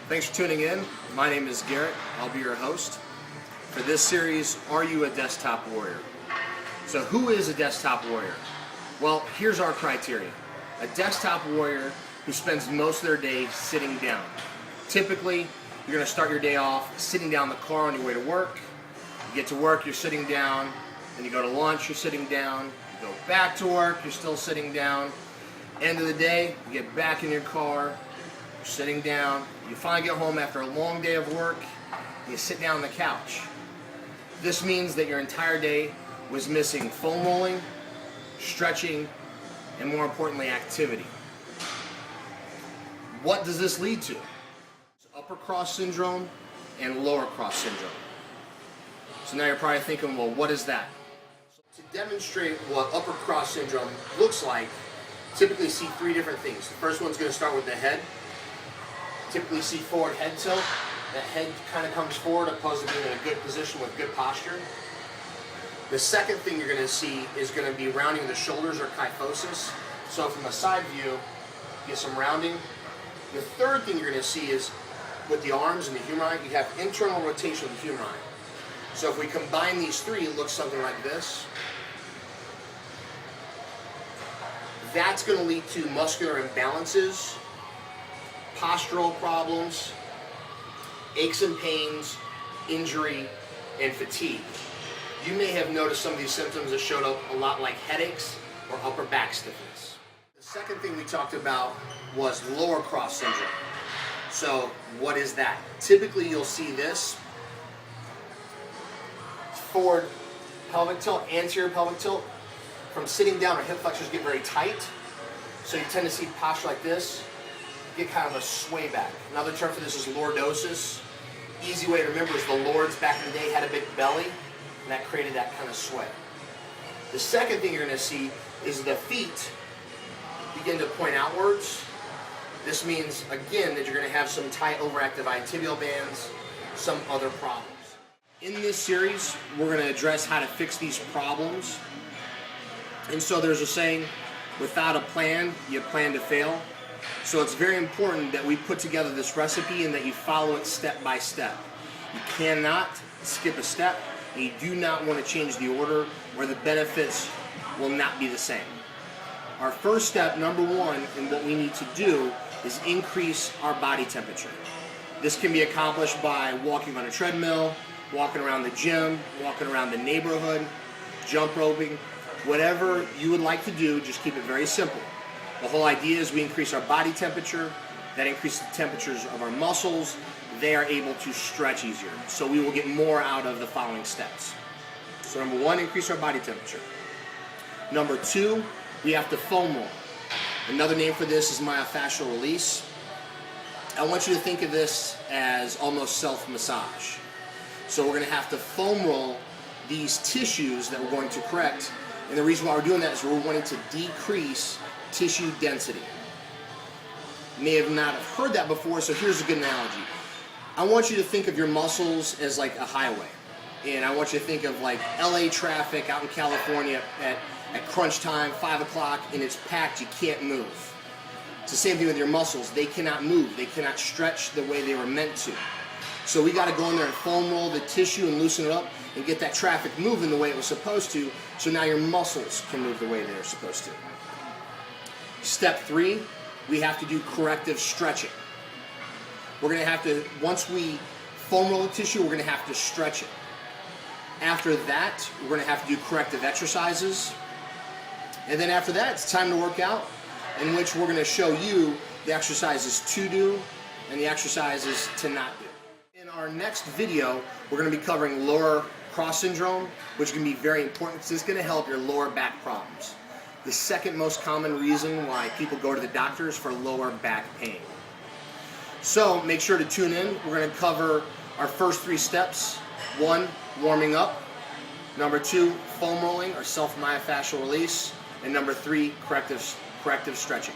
Thanks for tuning in. My name is Garrett. I'll be your host. For this series, Are You a Desktop Warrior? So who is a desktop warrior? Well, here's our criteria. A desktop warrior who spends most of their day sitting down. Typically, you're going to start your day off sitting down in the car on your way to work. You get to work, you're sitting down. Then you go to lunch, you're sitting down. You go back to work, you're still sitting down. End of the day, you get back in your car, you're sitting down. You finally get home after a long day of work, and you sit down on the couch. This means that your entire day was missing foam rolling, stretching, and more importantly, activity. What does this lead to? It's upper cross syndrome and lower cross syndrome. So now you're probably thinking, well, what is that? So to demonstrate what upper cross syndrome looks like, typically see three different things. The first one's going to start with the head. Typically see forward head tilt. That head kind of comes forward opposed to being in a good position with good posture. The second thing you're going to see is going to be rounding the shoulders or kyphosis. So from a side view, you get some rounding. The third thing you're going to see is with the arms and the humeri, you have internal rotation of the humeri. So if we combine these three, it looks something like this. That's going to lead to muscular imbalances, postural problems, aches and pains, injury, and fatigue. You may have noticed some of these symptoms that showed up a lot like headaches or upper back stiffness. The second thing we talked about was lower cross syndrome. So what is that? Typically you'll see this forward pelvic tilt, anterior pelvic tilt. From sitting down, our hip flexors get very tight. So you tend to see posture like this, get kind of a sway back. Another term for this is lordosis. Easy way to remember is the lords back in the day had a big belly, and that created that kind of sway. The second thing you're going to see is the feet begin to point outwards. This means, again, that you're going to have some tight overactive tibial bands, some other problems. In this series, we're going to address how to fix these problems. And so there's a saying, without a plan, you plan to fail. So it's very important that we put together this recipe and that you follow it step by step. You cannot skip a step, and you do not want to change the order where the benefits will not be the same. Our first step, number one, and what we need to do is increase our body temperature. This can be accomplished by walking on a treadmill, walking around the gym, walking around the neighborhood, jump roping. Whatever you would like to do, just keep it very simple. The whole idea is we increase our body temperature. That increases the temperatures of our muscles. They are able to stretch easier. So we will get more out of the following steps. So number one, increase our body temperature. Number two, we have to foam roll. Another name for this is myofascial release. I want you to think of this as almost self-massage. So we're going to have to foam roll these tissues that we're going to correct. And the reason why we're doing that is we're wanting to decrease tissue density. You may have not have heard that before, so here's a good analogy. I want you to think of your muscles as like a highway. And I want you to think of like LA traffic out in California at crunch time, 5 o'clock, and it's packed, you can't move. It's the same thing with your muscles. They cannot move. They cannot stretch the way they were meant to. So we got to go in there and foam roll the tissue and loosen it up and get that traffic moving the way it was supposed to, so now your muscles can move the way they're supposed to. Step three, we have to do corrective stretching. We're going to have to, once we foam roll the tissue, we're going to have to stretch it. After that, we're going to have to do corrective exercises. And then after that, it's time to work out, in which we're going to show you the exercises to do and the exercises to not do. In our next video, we're going to be covering lower cross syndrome, which can be very important because it's going to help your lower back problems. The second most common reason why people go to the doctor is for lower back pain. So make sure to tune in. We're going to cover our first three steps. One, warming up. Number two, foam rolling or self-myofascial release. And number three, corrective stretching.